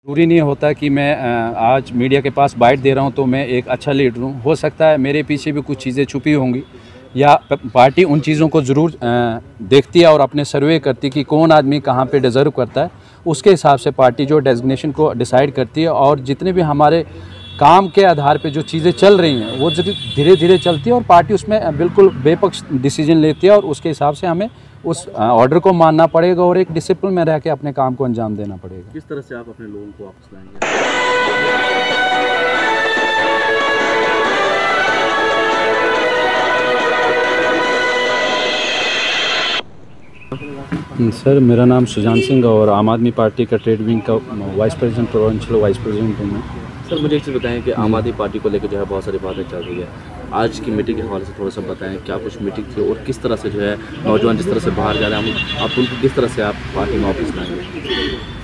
ज़रूरी नहीं होता कि मैं आज मीडिया के पास बाइट दे रहा हूं तो मैं एक अच्छा लीडर हूं। हो सकता है मेरे पीछे भी कुछ चीज़ें छुपी होंगी या पार्टी उन चीज़ों को ज़रूर देखती है और अपने सर्वे करती है कि कौन आदमी कहां पे डिज़र्व करता है। उसके हिसाब से पार्टी जो डेजिग्नेशन को डिसाइड करती है और जितने भी हमारे काम के आधार पे जो चीज़ें चल रही हैं वो धीरे धीरे चलती है और पार्टी उसमें बिल्कुल बेपक्ष डिसीजन लेती है और उसके हिसाब से हमें उस ऑर्डर को मानना पड़ेगा और एक डिसिप्लिन में रह के अपने काम को अंजाम देना पड़ेगा। किस तरह से आप अपने लोगों को वापस लाएंगे? सर, मेरा नाम सुजान सिंह और आम आदमी पार्टी का ट्रेड विंग का vice president, provincial vice president हूँ मैं। सर, मुझे एक चीज़ बताएं कि आम आदमी पार्टी को लेकर जो है बहुत सारी बातें चल रही है। आज की मीटिंग के हवाले से थोड़ा सा बताएं, क्या कुछ मीटिंग थी और किस तरह से जो है नौजवान जिस तरह से बाहर जा रहे हैं आप उनको किस तरह से आप पार्टी में वापस लाएंगे?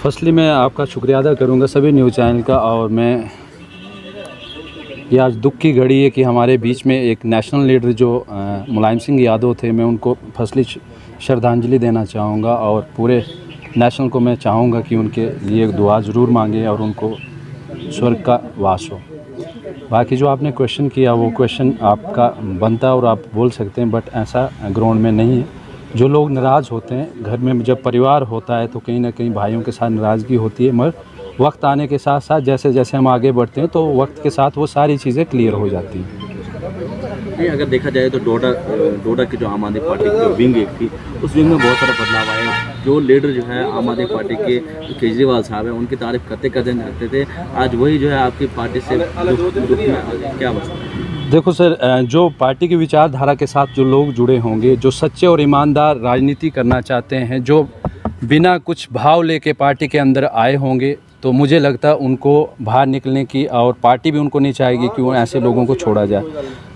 फर्स्टली मैं आपका शुक्रिया अदा करूँगा सभी न्यूज़ चैनल का, और मैं ये आज दुख की घड़ी है कि हमारे बीच में एक नेशनल लीडर जो मुलायम सिंह यादव थे, मैं उनको फर्स्टली श्रद्धांजलि देना चाहूँगा और पूरे नेशनल को मैं चाहूँगा कि उनके लिए एक दुआ ज़रूर मांगे और उनको स्वर्ग का वास हो। बाकी जो आपने क्वेश्चन किया वो क्वेश्चन आपका बनता है और आप बोल सकते हैं, बट ऐसा ग्राउंड में नहीं है। जो लोग नाराज़ होते हैं घर में, जब परिवार होता है तो कहीं ना कहीं भाइयों के साथ नाराज़गी होती है, मगर वक्त आने के साथ साथ जैसे जैसे हम आगे बढ़ते हैं तो वक्त के साथ वो सारी चीज़ें क्लियर हो जाती हैं। नहीं, अगर देखा जाए तो डोडा की जो आम आदमी पार्टी की जो विंग एक थी, उस विंग में बहुत सारा बदलाव आए। जो लीडर जो है आम आदमी पार्टी के केजरीवाल साहब हैं, उनकी तारीफ करते करते थे, आज वही जो है आपकी पार्टी से दुख में क्या मसला है? देखो सर, जो पार्टी की विचारधारा के साथ जो लोग जुड़े होंगे, जो सच्चे और ईमानदार राजनीति करना चाहते हैं, जो बिना कुछ भाव लेके पार्टी के अंदर आए होंगे, तो मुझे लगता है उनको बाहर निकलने की, और पार्टी भी उनको नहीं चाहेगी कि वो ऐसे लोगों को छोड़ा जाए।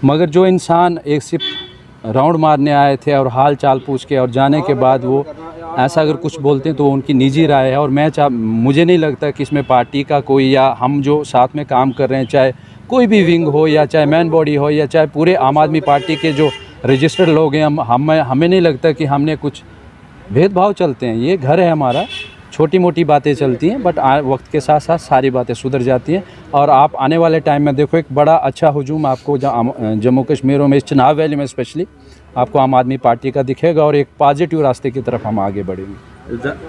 मगर जो इंसान एक सिर्फ राउंड मारने आए थे और हाल चाल पूछ के और जाने के बाद वो ऐसा अगर कुछ बोलते हैं तो उनकी निजी राय है, और मुझे नहीं लगता कि इसमें पार्टी का कोई, या हम जो साथ में काम कर रहे हैं, चाहे कोई भी विंग हो या चाहे मैन बॉडी हो या चाहे पूरे आम आदमी पार्टी के जो रजिस्टर्ड लोग हैं, हमें नहीं लगता कि हमने कुछ भेदभाव चलते हैं। ये घर है हमारा, छोटी मोटी बातें चलती हैं, बट वक्त के साथ साथ सारी बातें सुधर जाती हैं। और आप आने वाले टाइम में देखो, एक बड़ा अच्छा हुजूम आपको जम्मू कश्मीर में, इस चुनाव वैली में स्पेशली आपको आम आदमी पार्टी का दिखेगा और एक पॉजिटिव रास्ते की तरफ हम आगे बढ़ेंगे।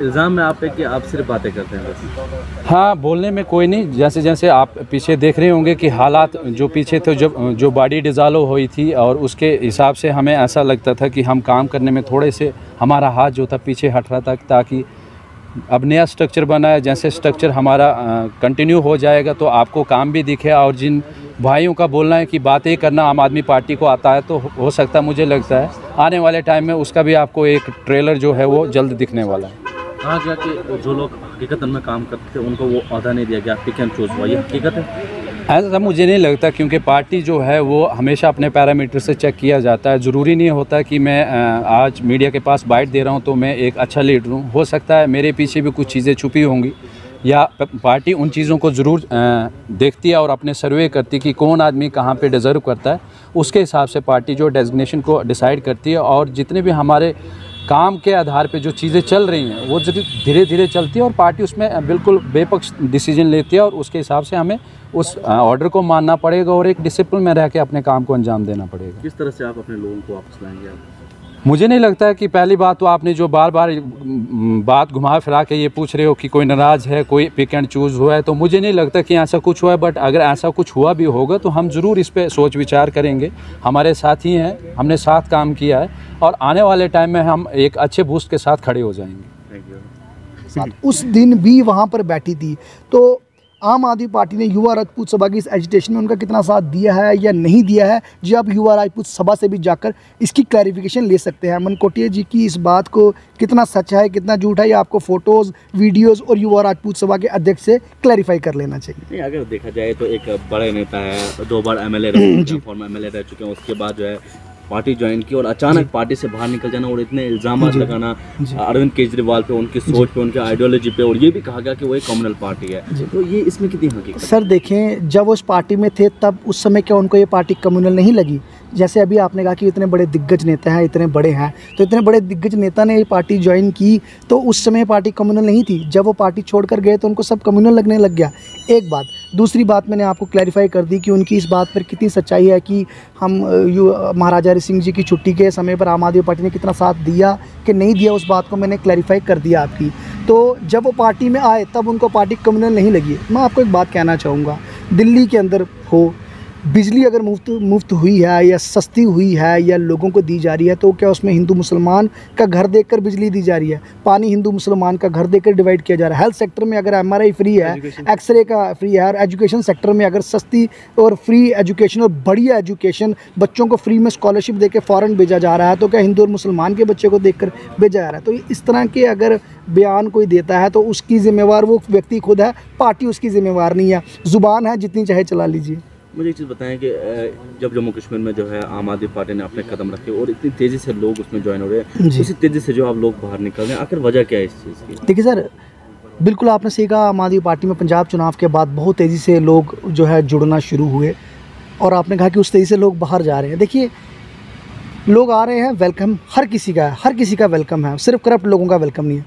इल्ज़ाम में आप है कि आप सिर्फ बातें करते हैं बस? हाँ, बोलने में कोई नहीं। जैसे जैसे आप पीछे देख रहे होंगे कि हालात जो पीछे थे, जो बॉडी डिज़ाल्व हुई थी, और उसके हिसाब से हमें ऐसा लगता था कि हम काम करने में थोड़े से हमारा हाथ जो था पीछे हट रहा था, ताकि अब नया स्ट्रक्चर बना है। जैसे स्ट्रक्चर हमारा कंटिन्यू हो जाएगा तो आपको काम भी दिखे, और जिन भाइयों का बोलना है कि बातें करना आम आदमी पार्टी को आता है, तो हो सकता है, मुझे लगता है आने वाले टाइम में उसका भी आपको एक ट्रेलर जो है वो जल्द दिखने वाला है। कहा गया कि जो लोग हकीकत में काम करते थे उनको वो अहदा नहीं दिया गया, पिक एंड चूज हुआ, ये हकीकत है? ऐसा मुझे नहीं लगता, क्योंकि पार्टी जो है वो हमेशा अपने पैरामीटर से चेक किया जाता है। ज़रूरी नहीं होता कि मैं आज मीडिया के पास बाइट दे रहा हूं तो मैं एक अच्छा लीडर हूं। हो सकता है मेरे पीछे भी कुछ चीज़ें छुपी होंगी, या पार्टी उन चीज़ों को ज़रूर देखती है और अपने सर्वे करती कि कौन आदमी कहां पे डिज़र्व करता है। उसके हिसाब से पार्टी जो डेजिग्नेशन को डिसाइड करती है, और जितने भी हमारे काम के आधार पे जो चीज़ें चल रही हैं वो धीरे धीरे चलती है और पार्टी उसमें बिल्कुल बेपक्ष डिसीजन लेती है, और उसके हिसाब से हमें उस ऑर्डर को मानना पड़ेगा और एक डिसिप्लिन में रह के अपने काम को अंजाम देना पड़ेगा। किस तरह से आप अपने लोगों को वापस लाएंगे? मुझे नहीं लगता है कि पहली बात तो आपने जो बार बार बात घुमा फिरा के ये पूछ रहे हो कि कोई नाराज़ है, कोई पिक एंड चूज़ हुआ है, तो मुझे नहीं लगता कि ऐसा कुछ हुआ है। बट अगर ऐसा कुछ हुआ भी होगा तो हम ज़रूर इस पर सोच विचार करेंगे। हमारे साथी हैं, हमने साथ काम किया है, और आने वाले टाइम में हम एक अच्छे बूस्ट के साथ खड़े हो जाएंगे। उस दिन भी वहाँ पर बैठी थी, तो आम आदमी पार्टी ने युवा राजपूत सभा की इस एजिटेशन में उनका कितना साथ दिया है या नहीं दिया है, जी आप युवा राजपूत सभा से भी जाकर इसकी क्लैरिफिकेशन ले सकते हैं। अमन कोटिया जी की इस बात को कितना सच है कितना झूठ है, ये आपको फ़ोटोज़, वीडियोज़ और युवा राजपूत सभा के अध्यक्ष से क्लैरिफाई कर लेना चाहिए। नहीं, अगर देखा जाए तो एक बड़े नेता है, 2 बार MLA रह चुके हैं, फॉर्मर MLA रह चुके हैं, उसके बाद जो है पार्टी ज्वाइन की और अचानक पार्टी से बाहर निकल जाना और इतने इल्ज़ाम लगाना अरविंद केजरीवाल पे, उनकी सोच पे, उनकी आइडियोलॉजी पे, और ये भी कहा गया कि वो एक कम्युनल पार्टी है, तो ये इसमें कितनी हकीकत? सर देखें, जब उस पार्टी में थे तब उस समय क्या उनको ये पार्टी कम्युनल नहीं लगी? जैसे अभी आपने कहा कि इतने बड़े दिग्गज नेता हैं, इतने बड़े हैं, तो इतने बड़े दिग्गज नेता ने पार्टी ज्वाइन की तो उस समय पार्टी कम्युनल नहीं थी। जब वो पार्टी छोड़कर गए तो उनको सब कम्युनल लगने लग गया। एक बात। दूसरी बात मैंने आपको क्लैरिफाई कर दी कि उनकी इस बात पर कितनी सच्चाई है कि हम महाराजा हरि सिंह जी की छुट्टी के समय पर आम आदमी पार्टी ने कितना साथ दिया कि नहीं दिया, उस बात को मैंने क्लैरिफाई कर दिया आपकी। तो जब वो पार्टी में आए तब उनको पार्टी कम्युनल नहीं लगी। मैं आपको एक बात कहना चाहूँगा, दिल्ली के अंदर हो बिजली अगर मुफ्त हुई है या सस्ती हुई है या लोगों को दी जा रही है तो क्या उसमें हिंदू मुसलमान का घर देखकर बिजली दी जा रही है? पानी हिंदू मुसलमान का घर देखकर डिवाइड किया जा रहा है। हेल्थ सेक्टर में अगर एमआरआई फ्री है, एक्सरे का फ्री है, और एजुकेशन सेक्टर में अगर सस्ती और फ्री एजुकेशन और बढ़िया एजुकेशन बच्चों को फ्री में स्कॉलरशिप देकर फ़ॉरेन भेजा जा रहा है तो क्या हिंदू और मुसलमान के बच्चे को देखकर भेजा जा रहा है? तो इस तरह के अगर बयान कोई देता है तो उसकी ज़िम्मेवार वो व्यक्ति खुद है, पार्टी उसकी ज़िम्मेवार नहीं है। ज़ुबान है जितनी चाहे चला लीजिए। मुझे एक चीज़ बताएं कि जब जम्मू कश्मीर में जो है आम आदमी पार्टी ने अपने कदम रखे और इतनी तेज़ी से लोग उसमें ज्वाइन हो रहे हैं, उसी तेज़ी से जो आप लोग बाहर निकल रहे हैं, आखिर वजह क्या है इस चीज़ की? देखिए सर, बिल्कुल आपने सही कहा, आम आदमी पार्टी में पंजाब चुनाव के बाद बहुत तेज़ी से लोग जो है जुड़ना शुरू हुए और आपने कहा कि उस तेज़ी से लोग बाहर जा रहे हैं। देखिए, लोग आ रहे हैं, वेलकम हर किसी का है, हर किसी का वेलकम है, सिर्फ करप्ट लोगों का वेलकम नहीं है।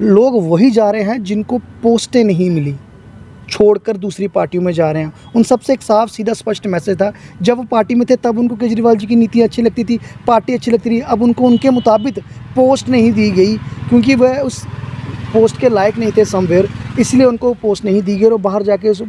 लोग वही जा रहे हैं जिनको पोस्टें नहीं मिली, छोड़कर दूसरी पार्टियों में जा रहे हैं। उन सबसे एक साफ सीधा स्पष्ट मैसेज था, जब वो पार्टी में थे तब उनको केजरीवाल जी की नीति अच्छी लगती थी, पार्टी अच्छी लगती थी। अब उनको उनके मुताबिक पोस्ट नहीं दी गई क्योंकि वह उस पोस्ट के लायक नहीं थे समवेयर, इसलिए उनको पोस्ट नहीं दी गई और बाहर जाके उस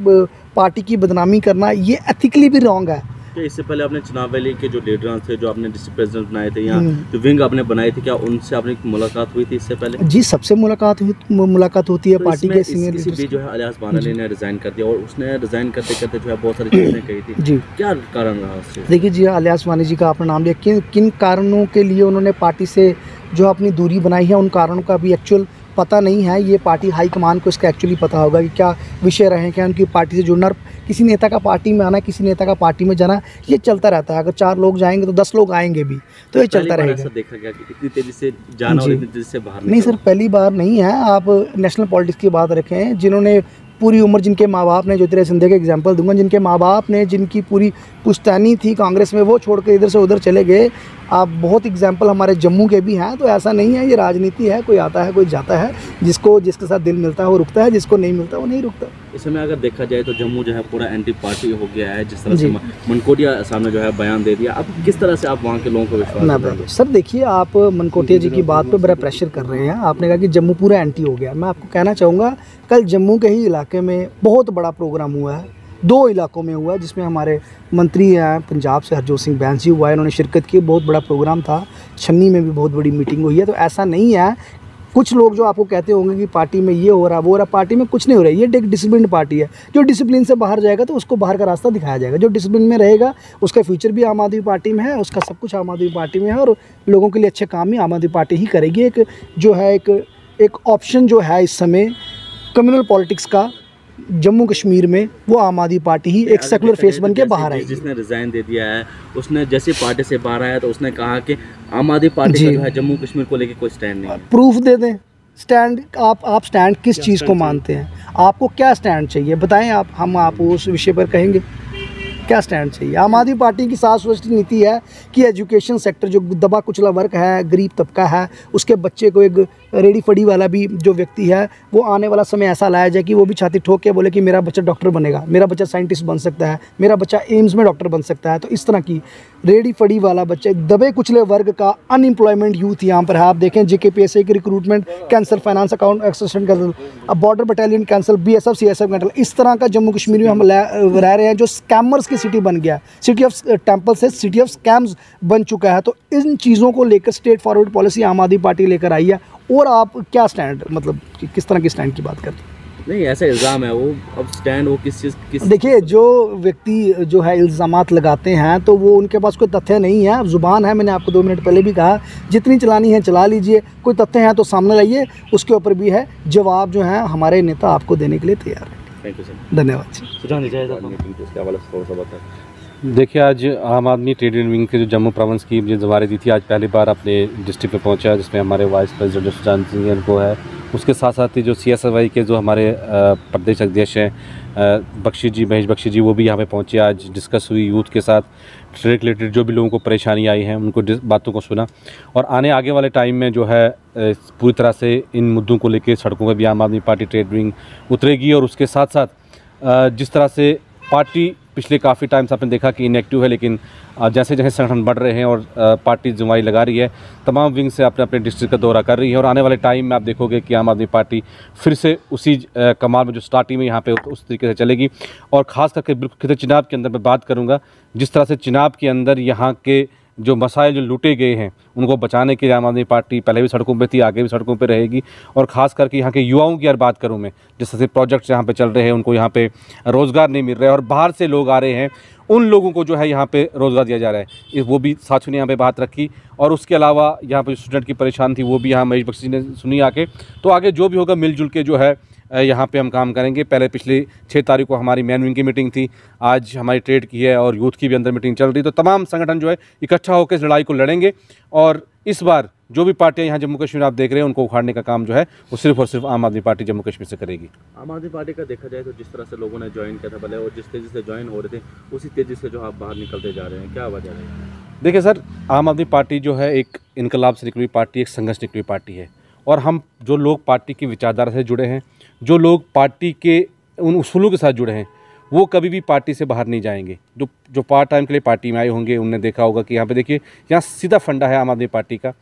पार्टी की बदनामी करना ये एथिकली भी रॉन्ग है। तो इससे पहले आपने चुनाव वैली के जो लीडर थे, जो आपने डिस्ट्रिक्ट प्रेसिडेंट बनाए थे या जो विंग आपने बनाए थे, क्या उनसे आपने मुलाकात हुई थी इससे पहले? जी, सबसे मुलाकात होती है तो पार्टी के सीनियर लीडर्स की। जो है अलियास बानाली ने रिज़ाइन कर दिया और उसने रिज़ाइन करते करते जो है बहुत सारी चीज़ें कही थी जी। क्या कारण रहा उससे? देखिए जी, अलियास बानाली जी का आपने नाम लिया, किन कारणों के लिए उन्होंने पार्टी से जो अपनी दूरी बनाई है, उन कारणों का भी एक्चुअल पता नहीं है। ये पार्टी हाईकमान को इसका एक्चुअली पता होगा कि क्या विषय रहे, क्या उनकी पार्टी से जुड़ना। किसी नेता का पार्टी में आना, किसी नेता का पार्टी में जाना, ये चलता रहता है। अगर 4 लोग जाएंगे तो 10 लोग आएंगे भी, तो ये चलता रहेगा। ऐसा देखा गया कि इतनी तेज़ी से जाना और इतनी तेज़ी से बाहर नहीं सर, पहली बार नहीं है। आप नेशनल पॉलिटिक्स की बात रखें, जिन्होंने पूरी उम्र, जिनके माँ बाप ने, ज्योतिरादित्य सिंधिया के एग्जांपल दूंगा, जिनके माँ बाप ने, जिनकी पूरी पुश्तैनी थी कांग्रेस में, वो छोड़कर इधर से उधर चले गए। आप बहुत एग्जांपल हमारे जम्मू के भी हैं। तो ऐसा नहीं है, ये राजनीति है, कोई आता है कोई जाता है, जिसके साथ दिल मिलता है वो रुकता है, जिसको नहीं मिलता वो नहीं रुकता। इस समय अगर देखा जाए तो जम्मू जो है पूरा एंटी पार्टी हो गया है, जिस तरह से मनकोटिया सामने जो है बयान दे दिया। अब किस तरह से आप वहाँ के लोगों को विश्वास? सर देखिए, आप मनकोटिया जी की बात पे बड़ा प्रेशर कर रहे हैं। आपने कहा कि जम्मू पूरा एंटी हो गया। मैं आपको कहना चाहूँगा, कल जम्मू के ही इलाके में बहुत बड़ा प्रोग्राम हुआ है, 2 इलाकों में हुआ है, जिसमें हमारे मंत्री हैं पंजाब से हरजोत सिंह बैंस जी हुआ है, उन्होंने शिरकत की। बहुत बड़ा प्रोग्राम था। छन्नी में भी बहुत बड़ी मीटिंग हुई है। तो ऐसा नहीं है, कुछ लोग जो आपको कहते होंगे कि पार्टी में ये हो रहा वो हो रहा, पार्टी में कुछ नहीं हो रहा है। ये एक डिसिप्लिन पार्टी है। जो डिसिप्लिन से बाहर जाएगा तो उसको बाहर का रास्ता दिखाया जाएगा। जो डिसिप्लिन में रहेगा उसका फ्यूचर भी आम आदमी पार्टी में है, उसका सब कुछ आम आदमी पार्टी में है और लोगों के लिए अच्छे काम ही आम आदमी पार्टी ही करेगी। एक जो है एक ऑप्शन जो है इस समय कम्युनल पॉलिटिक्स का जम्मू कश्मीर में, वो आम आदमी पार्टी ही एक सेकुलर फेस बन के बाहर आई। जिसने रिजाइन दे दिया है, उसने जैसे पार्टी से बाहर आया तो उसने कहा कि आम आदमी पार्टी का जो है जम्मू कश्मीर को लेकर कोई स्टैंड नहीं है। प्रूफ दे दें स्टैंड। आप स्टैंड किस चीज़ को मानते हैं? आपको क्या स्टैंड चाहिए बताएं आप, हम आप उस विषय पर कहेंगे क्या स्टैंड चाहिए। आम आदमी पार्टी की साफ स्पष्ट नीति है कि एजुकेशन सेक्टर, जो दबा कुचला वर्ग है, गरीब तबका है, उसके बच्चे को, एक रेडी फड़ी वाला भी जो व्यक्ति है, वो आने वाला समय ऐसा लाया जाए कि वो भी छाती ठोक के बोले कि मेरा बच्चा डॉक्टर बनेगा, मेरा बच्चा साइंटिस्ट बन सकता है, मेरा बच्चा एम्स में डॉक्टर बन सकता है। तो इस तरह की रेडी फड़ी वाला बच्चे, दबे कुचले वर्ग का अनएम्प्लॉयमेंट यूथ यहाँ पर है। आप देखें JKPSC की recruitment cancel, finance account assistant cancel, अब border battalion cancel, BSF CSF cancel. इस तरह का जम्मू कश्मीर में हम रह रहे हैं, जो स्कैमर्स की सिटी बन गया, सिटी ऑफ टेम्पल से सिटी ऑफ स्कैम्स बन चुका है। तो इन चीज़ों को लेकर स्टेट फॉरवर्ड पॉलिसी आम आदमी पार्टी लेकर आई है। और आप क्या स्टैंड, मतलब किस तरह की स्टैंड की बात करते हैं? नहीं, ऐसा इल्ज़ाम है वो, अब स्टैंड वो किस चीज़ किस। देखिए, जो व्यक्ति जो है इल्ज़ामात लगाते हैं तो वो उनके पास कोई तथ्य नहीं है, ज़ुबान है। मैंने आपको 2 मिनट पहले भी कहा, जितनी चलानी है चला लीजिए, कोई तथ्य हैं तो सामने लाइए, उसके ऊपर भी है जवाब जो है हमारे नेता आपको देने के लिए तैयार है। थैंक यू सर, धन्यवाद जी। सुझाव दीजिए इसके हवाले से थोड़ा सा बताएं। देखिए, आज आम आदमी ट्रेड यूनियन विंग के जो जम्मू प्रोविंस की मुझे ज़वारी दी थी, आज पहली बार अपने डिस्ट्रिक्ट में पहुंचा, जिसमें हमारे वाइस प्रेसिडेंट सुजान सिंह को है उसके साथ साथ ही जो CSFI के जो हमारे प्रदेश अध्यक्ष हैं बख्शी जी, महेश बख्शी जी, वो भी यहाँ पे पहुँचे। आज डिस्कस हुई यूथ के साथ, ट्रेड रिलेटेड जो भी लोगों को परेशानी आई है उनको बातों को सुना। और आगे वाले टाइम में जो है पूरी तरह से इन मुद्दों को लेकर सड़कों पर भी आम आदमी पार्टी ट्रेड विंग उतरेगी। और उसके साथ साथ जिस तरह से पार्टी पिछले काफ़ी टाइम से आपने देखा कि इनएक्टिव है, लेकिन जैसे जैसे संगठन बढ़ रहे हैं और पार्टी जिम्मेदारी लगा रही है, तमाम विंग से अपने अपने डिस्ट्रिक्ट का दौरा कर रही है। और आने वाले टाइम में आप देखोगे कि आम आदमी पार्टी फिर से उसी कमाल में जो स्टार्टिंग में यहाँ पे उस तरीके से चलेगी। और ख़ास करके बिल्कुल चिनाब के अंदर मैं बात करूँगा, जिस तरह से चिनाब के अंदर यहाँ के जो मसाइल जो लूटे गए हैं उनको बचाने के लिए आम आदमी पार्टी पहले भी सड़कों पे थी, आगे भी सड़कों पे रहेगी। और ख़ास करके यहाँ के युवाओं की अगर बात करूँ मैं, जिस तरह से प्रोजेक्ट्स यहाँ पे चल रहे हैं, उनको यहाँ पे रोज़गार नहीं मिल रहा है और बाहर से लोग आ रहे हैं, उन लोगों को जो है यहाँ पे रोज़गार दिया जा रहा है, वो भी साथियों ने यहाँ पे बात रखी। और उसके अलावा यहाँ पे स्टूडेंट की परेशानी थी वो भी यहाँ महेश बख्शी ने सुनी आके। तो आगे जो भी होगा मिलजुल के जो है यहाँ पे हम काम करेंगे। पहले पिछली 6 तारीख को हमारी मैन विंग की मीटिंग थी, आज हमारी ट्रेड की है और यूथ की भी अंदर मीटिंग चल रही। तो तमाम संगठन जो है इकट्ठा होकर इस लड़ाई को लड़ेंगे। और इस बार जो भी पार्टियां यहाँ जम्मू कश्मीर आप देख रहे हैं उनको उखाड़ने का काम जो है वो सिर्फ और सिर्फ आम आदमी पार्टी जम्मू कश्मीर से करेगी। आम आदमी पार्टी का देखा जाए तो जिस तरह से लोगों ने ज्वाइन किया था पहले और जिस तेज़ी से ज्वाइन हो रहे थे उसी तेज़ी से जो आप बाहर निकलते जा रहे हैं, क्या वजह है? देखिए सर, आम आदमी पार्टी जो है एक इनकलाब से निकली पार्टी, एक संघर्ष निकली पार्टी है। और हम जो लोग पार्टी की विचारधारा से जुड़े हैं, जो लोग पार्टी के उन उसूलों के साथ जुड़े हैं, वो कभी भी पार्टी से बाहर नहीं जाएंगे। जो पार्ट टाइम के लिए पार्टी में आए होंगे उनने देखा होगा कि यहाँ पे देखिए, यहाँ सीधा फंडा है आम आदमी पार्टी का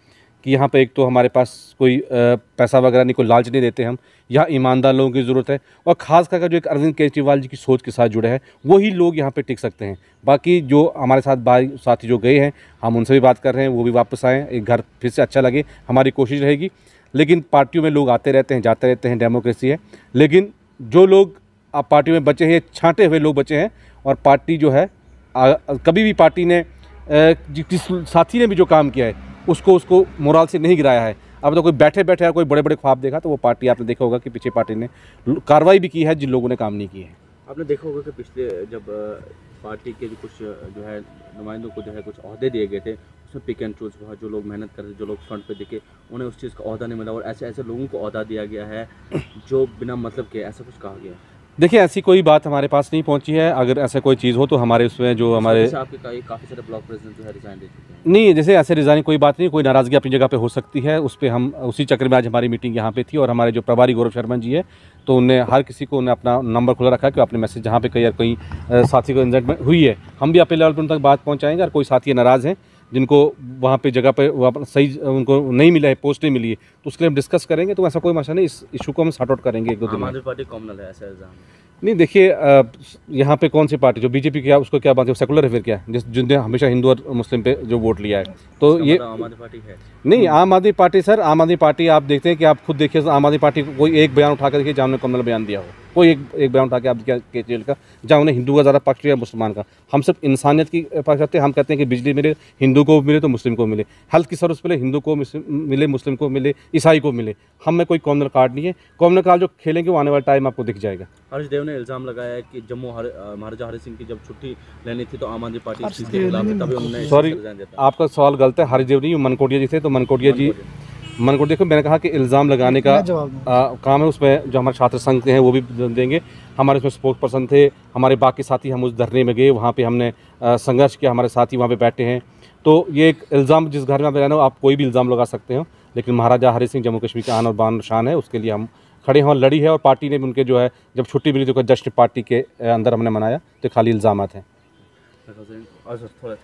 कि यहाँ पे एक तो हमारे पास कोई पैसा वगैरह नहीं, कोई लालच नहीं देते हम, यहाँ ईमानदार लोगों की ज़रूरत है। और ख़ास करके जो एक अरविंद केजरीवाल जी की सोच के साथ जुड़े हैं वही लोग यहाँ पे टिक सकते हैं। बाकी जो हमारे साथ भाई साथी जो गए हैं, हम उनसे भी बात कर रहे हैं, वो भी वापस आएँ, एक घर फिर से अच्छा लगे, हमारी कोशिश रहेगी। लेकिन पार्टियों में लोग आते रहते हैं, जाते रहते हैं, डेमोक्रेसी है। लेकिन जो लोग अब पार्टियों में बचे हैं, छांटे हुए लोग बचे हैं। और पार्टी जो है कभी भी पार्टी ने जिस साथी ने भी जो काम किया है उसको मोराल से नहीं गिराया है। अब तो कोई बैठे बैठे कोई बड़े बड़े ख्वाब देखा तो वो पार्टी आपने देखा होगा कि पीछे पार्टी ने कार्रवाई भी की है जिन लोगों ने काम नहीं किए हैं। आपने देखा होगा कि पिछले जब पार्टी के कुछ जो है नुमाइंदों को जो है कुछ ओहदे दिए गए थे, उसमें पिक एंड चूज हुआ, जो लोग मेहनत कर रहे, जो लोग फ्रंट पे दिखे, उन्हें उस चीज़ का ओहदा नहीं मिला। और ऐसे ऐसे लोगों को ओहदा दिया गया है जो बिना मतलब के, ऐसा कुछ कहा गया है। देखिए, ऐसी कोई बात हमारे पास नहीं पहुंची है। अगर ऐसा कोई चीज़ हो तो हमारे उसमें जो हमारे आपके काफ़ी सारे ब्लॉक प्रेसिडेंट जो है रिजाइन दे चुके हैं। नहीं, जैसे ऐसे रिजाइन कोई बात नहीं, कोई नाराज़गी अपनी जगह पे हो सकती है, उस पर हम उसी चक्र में आज हमारी मीटिंग यहाँ पे थी। और हमारे जो प्रभारी गौरव शर्मा जी है, तो उनने हर किसी को उन्हें अपना नंबर खुला रखा कि अपने मैसेज जहाँ पे कहीं साथी को इंसिडेंट हुई है, हम भी अपने लेवल पर उन तक बात पहुँचाएँगे। और कोई साथी नाराज़ हैं जिनको वहाँ पे जगह पे सही उनको नहीं मिला है, पोस्ट नहीं मिली है, तो उसके लिए हम डिस्कस करेंगे। तो ऐसा कोई मसला नहीं, इस इशू को हम सॉर्ट आउट करेंगे 1-2 दिन में। आम आदमी पार्टी कॉमनल है ऐसा इल्जाम? नहीं, देखिए, यहाँ पे कौन सी पार्टी, जो बीजेपी क्या उसको क्या बात है, सेकुलर है फिर क्या, जिसने हमेशा हिंदू और मुस्लिम पे जो वोट लिया है, तो ये आम आदमी पार्टी है नहीं। आम आदमी पार्टी सर, आम आदमी पार्टी आप देखते हैं कि आप खुद देखिए, आम आदमी पार्टी को कोई एक बयान उठा कर देखिए जहाँ उन्होंने कम्युनल बयान दिया हो, कोई एक बयान उठा के आप केजरीवाल का जहाँ उन्हें हिंदू का ज़्यादा पक्ष लिया, मुसलमान का। हम सब इंसानियत की पक्ष रखते हैं। हम कहते हैं कि बिजली मिले, हिंदू को मिले तो मुस्लिम को मिले, हेल्थ की सर्विस मिले, हिंदू को मिले, मुस्लिम को मिले, ईसाई को मिले। हम में कोई कॉमनल कार्ड नहीं है। कॉमनल कार्ड जो खेलेंगे वो आने वाले टाइम आपको दिख जाएगा। हर्ष देव ने इल्ज़ाम लगाया है कि जम्मू महाराजा हरि सिंह की जब छुट्टी लेनी थी तो आम आदमी पार्टी इस चीज़ के खिलाफ है, तभी उन्होंने सॉरी, आपका सवाल गलत है। हरिदेव नहीं, मनकोटिया जी थे। तो मनकोटिया जी, देखो, मैंने कहा कि इल्ज़ाम लगाने का काम है, उसमें जो हमारे छात्र संघ के हैं वो भी देंगे। हमारे उसमें स्पोक्स पर्सन थे, हमारे बाकी साथी, हम उस धरने में गए, वहाँ पे हमने संघर्ष किया, हमारे साथी वहाँ पे बैठे हैं। तो ये एक इल्ज़ाम, जिस घर में आप रहना हो आप कोई भी इल्ज़ाम लगा सकते हो, लेकिन महाराजा हरि सिंह जम्मू कश्मीर का आन और बान शान है, उसके लिए हम खड़े हैं और लड़ी है। और पार्टी ने भी उनके जो है जब छुट्टी मिली तो जश्न पार्टी के अंदर हमने मनाया। तो खाली इल्ज़ामात हैं। थोड़ा